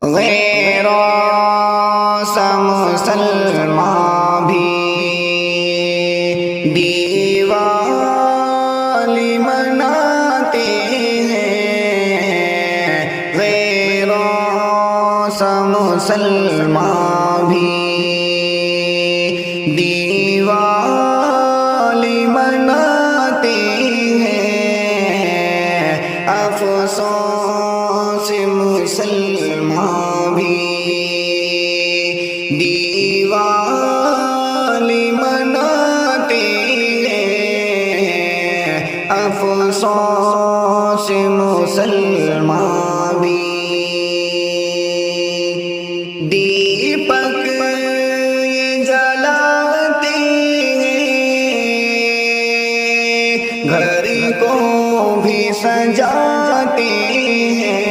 غیروں سا مسلمان بھی دیوالی مناتے ہیں، غیروں سا مسلمان بھی دیوالی مناتے ہیں، افسوس مسلمان بھی دیوالی مناتے ہیں، افسوس مسلمان بھی دیپک یہ جلاتے ہیں، گھر کو بھی سجاتے ہیں،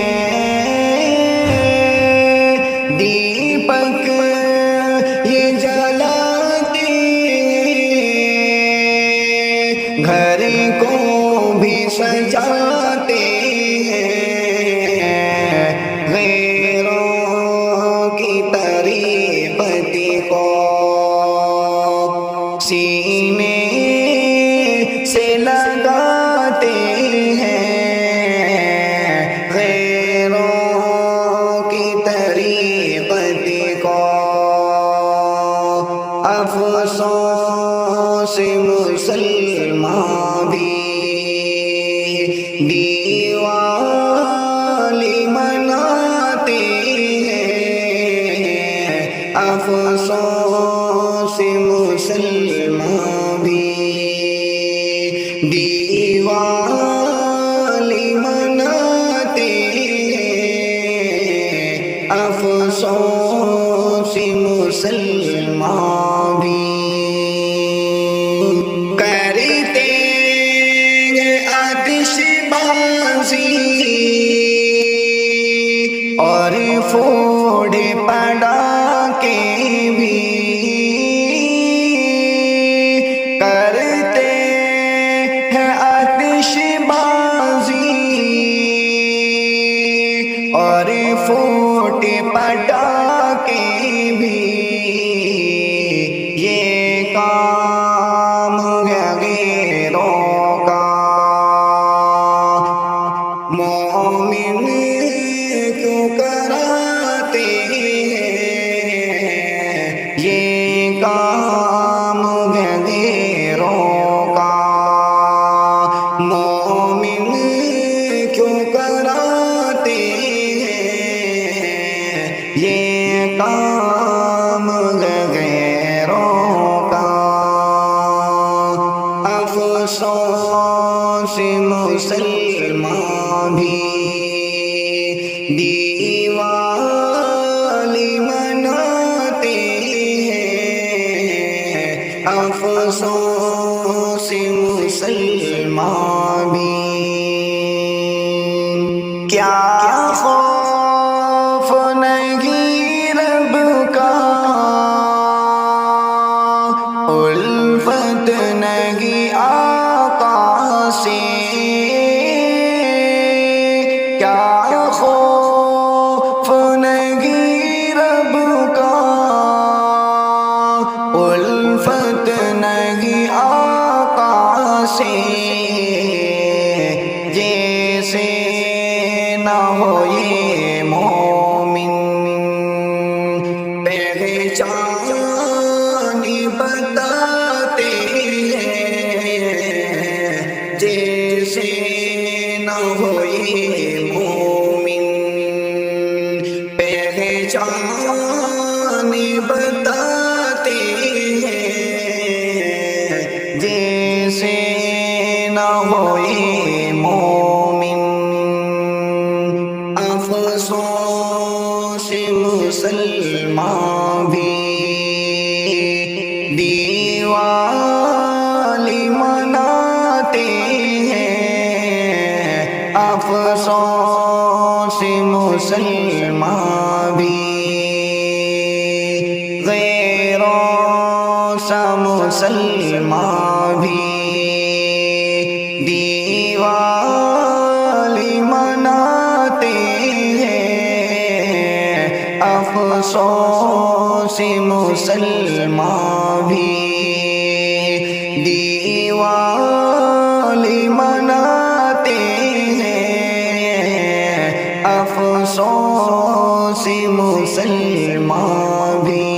دیپک یہ جلاتے ہیں، گھر کو بھی سجاتے ہیں، غیروں کی طریقت کو سینے سے لگاتے ہیں، غیروں کی طریقت کو افسوس مسلمان بھی دیوالی مناتے ہیں، افسوس مسلمان بھی دیوالی مناتے ہیں، افسوس مسلمان بھی کرتے ہیں آتش بازی اور پھوڑے پٹاخے بھی، کرتے ہیں آتش بازی اور پھوڑے پٹاخے بھی، یہ کام ہے غیروں کا، مومن کیوں کراتے ہیں، یہ کام ہے غیروں کا، مومن کیوں کراتے ہیں، یہ کام ہے غیروں کا، افسوس مسلمان بھی دیوالی مناتے ہیں، افسوس مسلمان بھی کیا خوف نہیں رب کا، الفت نہیں آقا سے، کیا خوف نہیں رب کا، الفت نہیں آقا سے، جیسے نہ ہو یہ مومن پہچان بتاتے ہیں، جیسے نہ ہو یہ مومن پہچان بتاتے ہیں، جیسے نہ ہو یہ مومن، افسوس مسلمان بھی دیوالی مناتے ہیں، افسوس مسلمان بھی غیروں سا مسلمان بھی دیوالی مناتے ہیں، افسوس مسلمان بھی دیوالی مناتے ہیں، افسوس مسلمان بھی